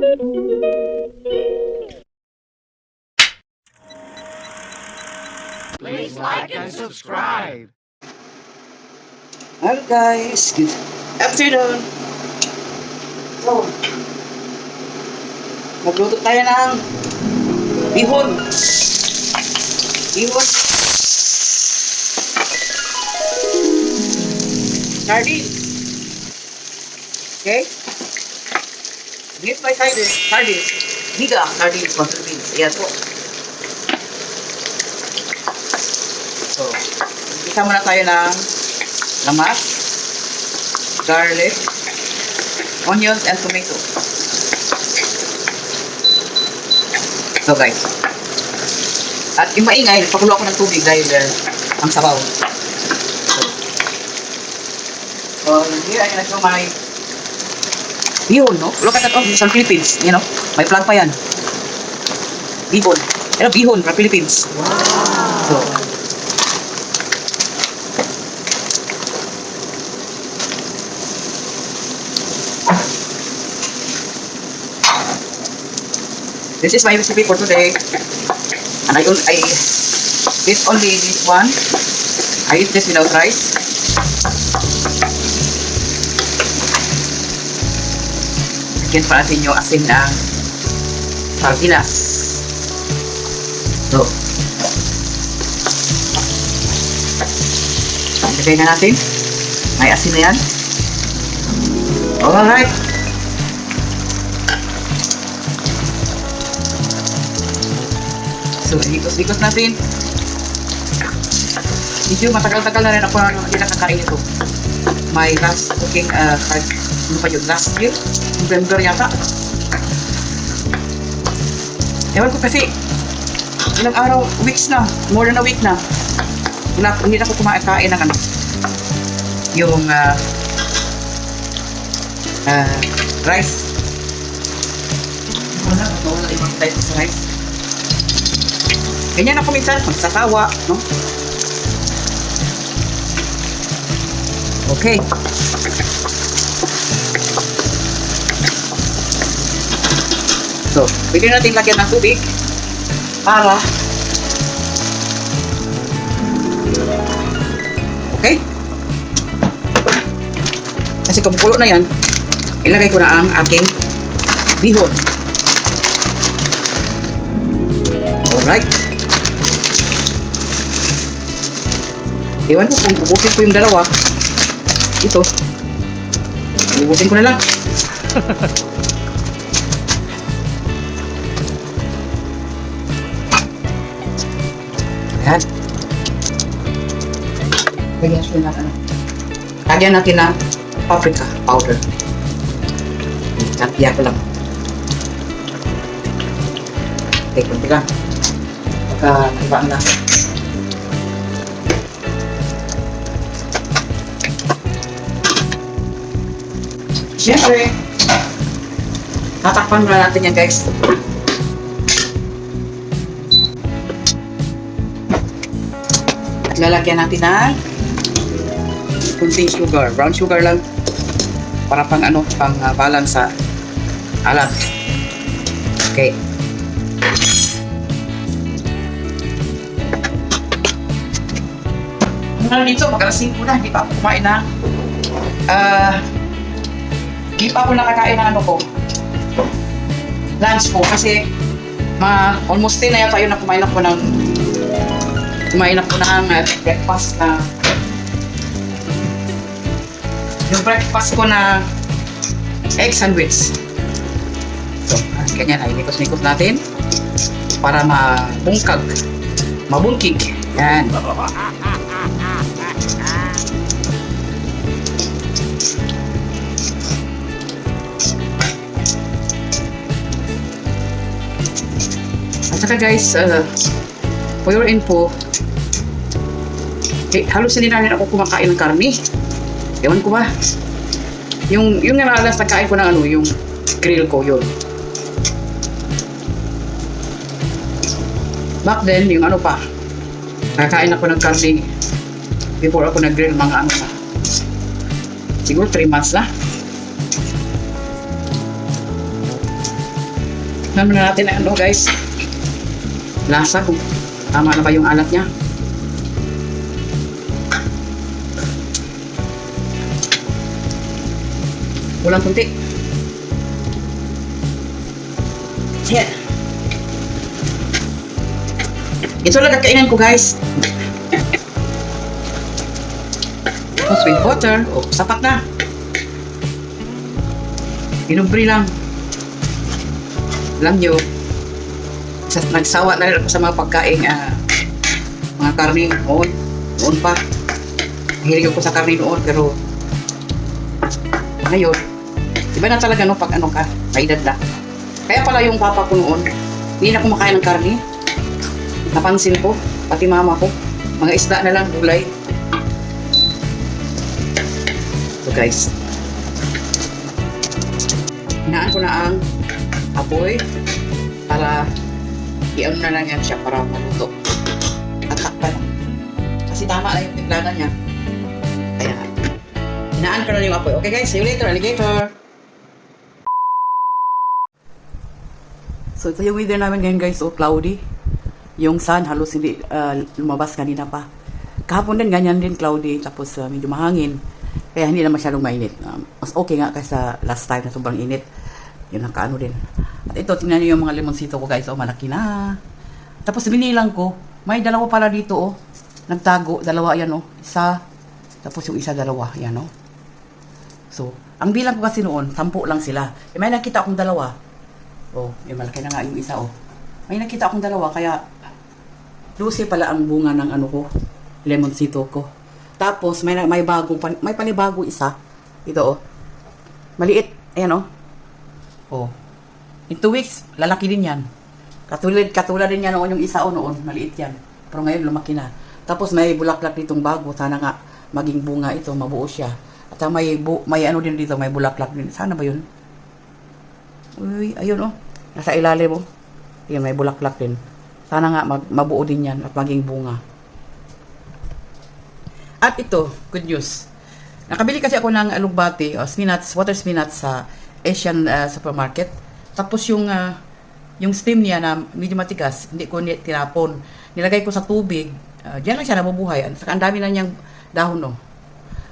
Please like and subscribe. Hello guys, good afternoon. So, magluto tayo ng bihon. Bihon. Sardine. Okay? This my sardine. Higa sardine from Philippines. Ayan po. So, isa muna tayo ng lamas, garlic, onions, and tomato. So guys, at yung maingay, pakulo ako ng tubig dahil ang sabaw. So here ay nagso may bihon, no? Look at that, oh, sa Philippines, you know, may flag pa yan. Bihon. Pero bihon from Philippines. So, this is my recipe for today, and I eat only this one. I eat this without rice. Again, para sa inyo asin ng sardinas. So, ilagay na natin. May asin na yan. Alright. So, ikos-ikos natin. Medyo matagal-tagal na rin ako hindi nakakain ito. My last cooking, ano pa yun, last year? November yata. Ewan ko kasi, ilang araw, weeks na, more than a week na. Hindi na ako kumakain ng ano, yung rice. Wala ibang type sa rice. Ganyan ako minsan, magsasawa, no? Okay. So, pwede natin lagyan ng tubig para okay? Kasi kumukulo na yan, ilagay ko na ang aking bihon. Alright. Iwan ko kung ubusin ko yung dalawa. Ito. Ubusin ko na lang. Ayan. Lagyan natin na paprika powder. Katiya ko lang. Okay, kunti lang. Iba ang lasa. Siyempre, tatakpan muna natin yan guys. At lalagyan natin ng kunting sugar. Brown sugar lang. Para pang ano, pang balance sa alat. Okay. Ano dito, mag-alasing ko na. Hindi pa ako kumain na. Hindi pa ako nakakain ng ano ko, lunch ko, kasi almost 10 na yata yun na kumain ako ng breakfast na yung breakfast ko na egg sandwich. So, ganyan ay nikos-nikos natin para mabungkig. Yan. At saka guys, for your info, halos hindi na rin ako kumakain ng karne. Ewan ko ba? Yung last nagkain ko ng ano, yung grill ko, yun. Back then, yung ano pa, kakain ako ng karne before ako nag-grill, mga ano na. Siguro 3 months na. Tignan muna natin ano guys. Lasa kung tama na ba yung alat niya. Kulang kunti. Yan. Ito lang kakainin ko guys. Tapos with butter. O, sapat na. Pinubri lang. Alam nyo, nagsawa na rin ako sa mga pagkain, mga karne noon pa. Mahilig ako sa karne noon, pero ngayon, iba na talaga no, pag ano ka, may edad na. Kaya pala yung papa ko noon, hindi na kumakain ng karne. Napansin ko, pati mama ko, mga isda na lang, gulay. So guys, hinaan ko na ang apoy para i-ano na lang yan siya para maluto. Tatakpan lang. Kasi tama na yung tiplanan niya. Kaya, hinaan ko na yung apoy. Okay guys, see you later, alligator! So ito yung weather namin ngayon guys, cloudy. Yung sun halos hindi lumabas kanina pa. Kahapon din ganyan din cloudy, tapos medyo mahangin. Kaya hindi na masyadong mainit. Mas okay nga kaysa last time na sobrang init. Yun ang kaano din. At ito, tingnan niyo yung mga limonsito ko guys. Malaki na. Tapos binilang ko. May dalawa pala dito Nagtago. Dalawa yan Isa. Tapos yung isa dalawa. Yan So, ang bilang ko kasi noon, 10 lang sila. May nakita akong dalawa. Malaki na nga yung isa May nakita akong dalawa. Kaya, 12 pala ang bunga ng lemonsito ko. Tapos, may panibago isa. Ito Maliit. Ayan in 2 weeks, lalaki din yan. Katulad din yan noon yung isa noon, maliit yan. Pero ngayon, lumaki na. Tapos may bulaklak ditong bago. Sana nga maging bunga ito, mabuo siya. At may ano din dito, may bulaklak din. Sana ba yun? Uy, ayun Nasa ilalim Yan, may bulaklak din. Sana nga mabuo din yan at maging bunga. At ito, good news. Nakabili kasi ako ng alugbati, water spinach sa Asian supermarket. Tapos yung stem niya na medyo matigas, hindi ko tinapon. Nilagay ko sa tubig. Diyan lang siya nabubuhay. Saka ang dami na niyang dahon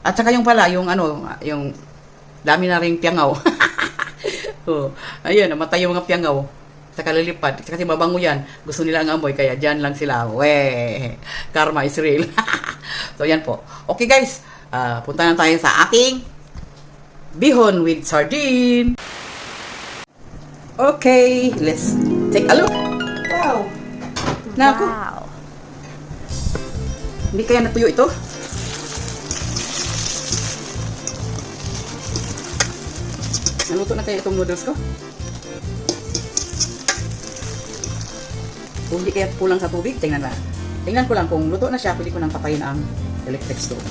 At saka yung pala, yung dami na ring piangaw. Ayun, namatay yung mga piangaw. Saka lilipad. Kasi mabango yan. Gusto nila ang amoy, kaya diyan lang sila. Karma is real. So yan po. Okay guys, punta na tayo sa ating bihon with sardine. Okay, let's take a look. Wow. Naku. Wow. Hindi kaya natuyo ito? Naluto na kaya itong noodles ko? Kung hindi kaya kulang sa tubig, tingnan ko lang kung luto na siya, pwede ko nang patayin ang electric stove.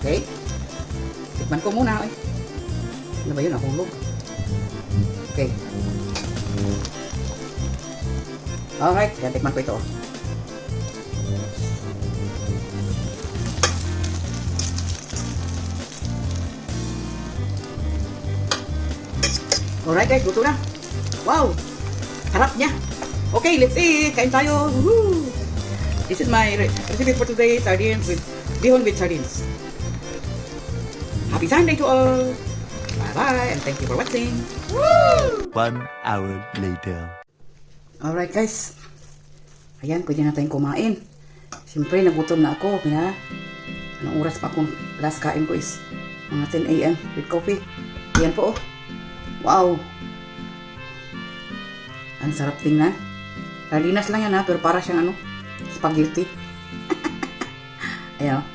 Okay? Tikman ko muna. Ano ba yun? Nahulog. Okay. Alright, kaya tikman ko ito. Alright guys, luto na. Wow! Harap niya. Okay, let's eat. Kain tayo. Woohoo! This is my recipe for today, bihon with sardines. Happy Sunday to all! Bye-bye, and thank you for watching. Woo! 1 hour later. Alright guys. Ayan, pwede na tayong kumain. Siyempre, nagutom na ako. Anong oras pa akong last kain ko is mga 10 a.m. with coffee. Ayan po Wow! Ang sarap tingnan. Sardinas lang yan pero para siyang spaghetti. Ayan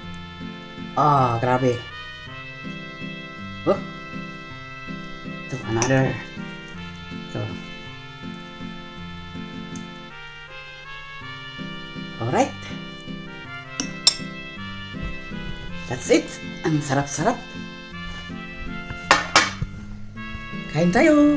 grabe. Ito, another. Alright. That's it. Ang sarap-sarap. Kain tayo.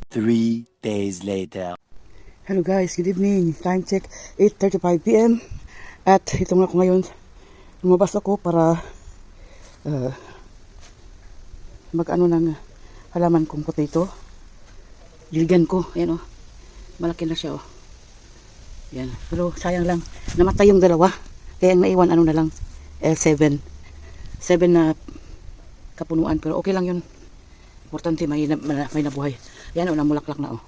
Three days later. Hello guys, good evening. Time check 8:35 p.m. At ito nga ako ngayon. Lumabas ako para mag-ano ng halaman kong potato. Diligan ko. Ayan, oh. Malaki na siya, oh. Yan. Pero sayang lang. Namatay yung dalawa. Kaya ang naiwan, ano na lang. 7 na kapunuan. Pero okay lang yun. Importante, may nabuhay. Yan, oh. Namulaklak na, oh.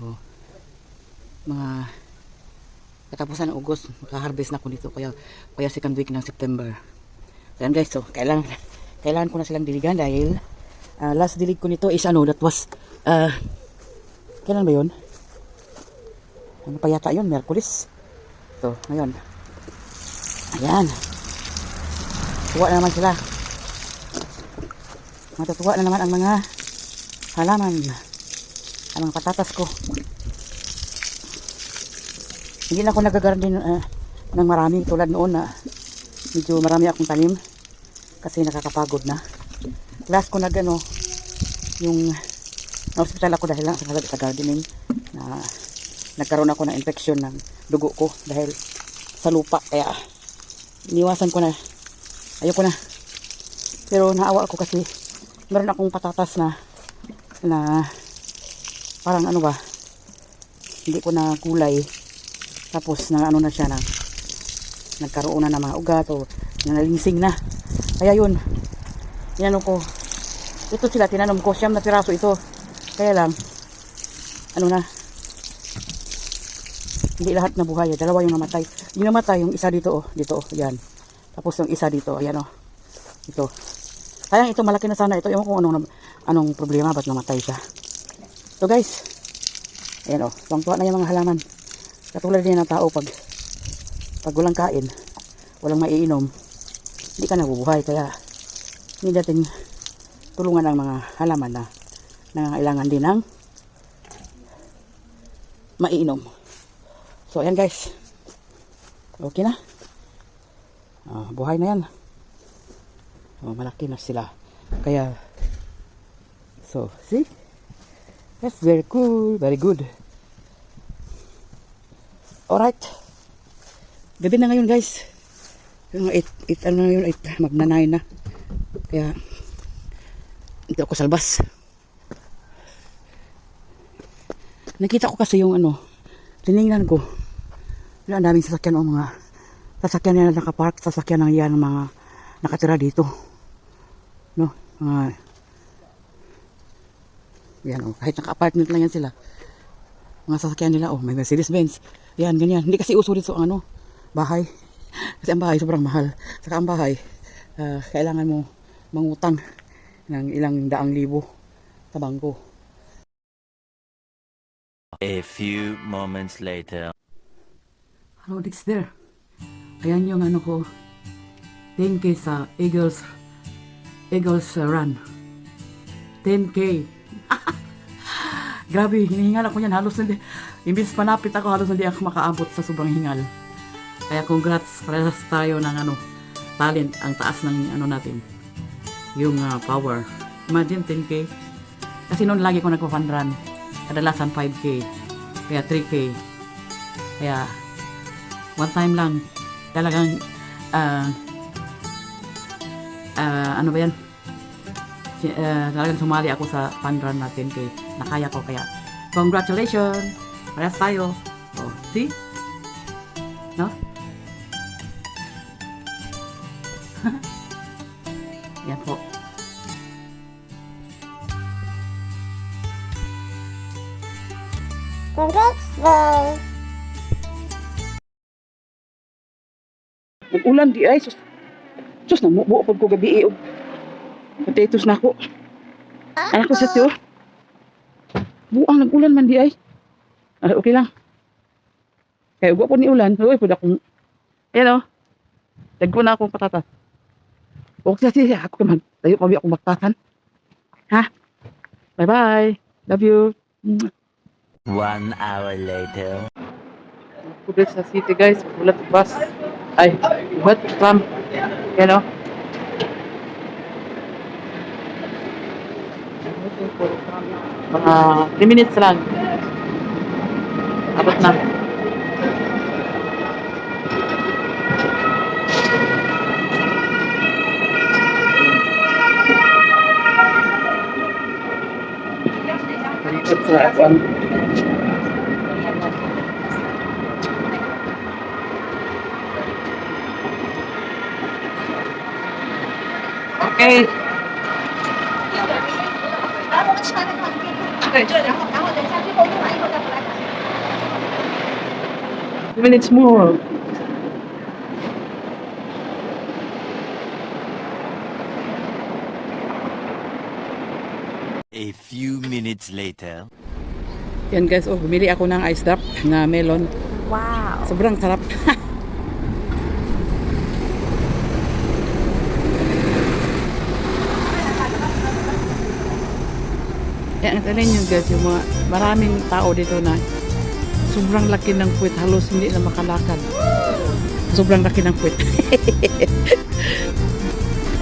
Oh. Mga katapusan ng August, makaharvest na ako dito. Kaya second week ng September. So, yan guys. So, kailangan ko na silang diligan dahil last dilig ko nito is ano, that was kailan ba yun? Ano pa yata yun? Merkulis. So, ngayon. Ayan. Tuwa na naman sila. Matutuwa na naman ang mga halaman. Ang mga patatas ko. Hindi na ako nag-garden ng marami. Tulad noon na medyo marami akong tanim. Kasi nakakapagod na. Last ko nag-ano, yung na-hospital ako dahil lang sa gardening na nagkaroon ako ng infection ng dugo ko dahil sa lupa. Kaya iniwasan ko na. Ayoko na. Pero naawa ako kasi meron akong patatas na parang ano ba, hindi ko na kulay. Tapos na ano na siya na nagkaroon na ng mga ugat o nalinsing na. Kaya yun, inano ko. Ito sila, tinanom ko. 9 na piraso ito. Kaya lang, ano na, hindi lahat nabuhay. 2 yung namatay. Yung namatay, yung isa dito, oh. Dito, oh. Yan. Tapos yung isa dito, ayan, oh. Ito. Sayang ito, malaki na sana ito. Ewan ko anong problema, ba't namatay siya. So guys, ayan, oh. Tuwang-tuwa na yung mga halaman. Katulad din ng tao, pag walang kain, walang maiinom, hindi ka nabubuhay. Kaya hindi natin tulungan ang mga halaman na nangangailangan din ng maiinom. So ayan guys, okay na. Buhay na yan. Malaki na sila. Kaya so see, that's very cool, very good. Alright, gabi na ngayon guys. Yung 8 ano na yun, 8 magna 9 na. Kaya hindi ako salbas. Nakita ko kasi yung ano, tinignan ko. Ang daming sasakyan o mga sasakyan na nakapark, sasakyan ng yan mga nakatira dito. No? Yan o, kahit naka-apartment lang yan sila. Mga sasakyan nila, oh, may Mercedes-Benz. Yan, ganyan. Hindi kasi uso dito ang ano, bahay. Kasi ang bahay sobrang mahal. Saka ang bahay, kailangan mo mangutang ng ilang daang libo sa bangko. A few moments later. Hello, Dexter. Ayan yung ano ko, 10K sa Eagles Run. 10K. Grabe, hinihingal ako yan. Halos hindi, imbis panapit ako, halos hindi ako makaabot sa sobrang hingal. Kaya congrats, parehas tayo ng ano, talent, ang taas ng ano natin. Yung power. Imagine 10K. Kasi noon lagi ko nagpa-fun run. Kadalasan 5K. Kaya 3K. Kaya one time lang. Talagang ano ba yan? Talagang sumali ako sa fun run na 10K. Nakaya ko, kaya congratulations! Parehas tayo. Oh, see? No? Yan po. Congrats, Bang! Nag-ulan di ay. Sus, namubuo po ko gabi og potatoes na ako. Anak ko sa tiyo. Buang nag-ulan man di ay. Okay lang. Kaya ugwa po ni ulan. Uy, pwede akong, ayan o. Dagko na akong patatas. Huwag siya ako tayo kami akong baktasan. Ha? Bye-bye. Love you. 1 hour later. Pagod sa city guys. Ulat bus. Ay, ulat tram. Yan o. Mga 3 minutes lang. Abot na. Okay. 对，就然后等一下最后录完以后再回来。 2 minutes more. A few minutes later. Yan guys, oh, bumili ako ng ice drop na melon. Wow. Sobrang sarap. Yan, ang talin nyo guys, yung mga maraming tao dito na sobrang laki ng puwet, halos hindi na makalakad. Sobrang laki ng puwet.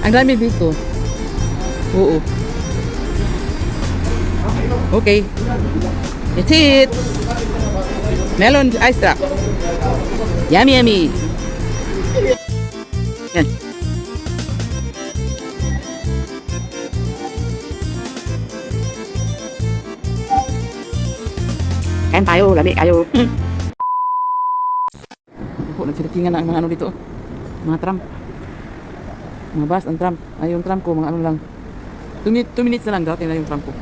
Ang dami dito. Oo. Okay. That's it. Melon ice drop. Yummy, yummy. Yan. Kain tayo, lami kayo. Po, nagsitingan na ang mga ano dito. Mga tram. Mga bus, ang tram. Ay, yung tram ko, mga ano lang. 2 minutes na lang, dati na yung tram ko.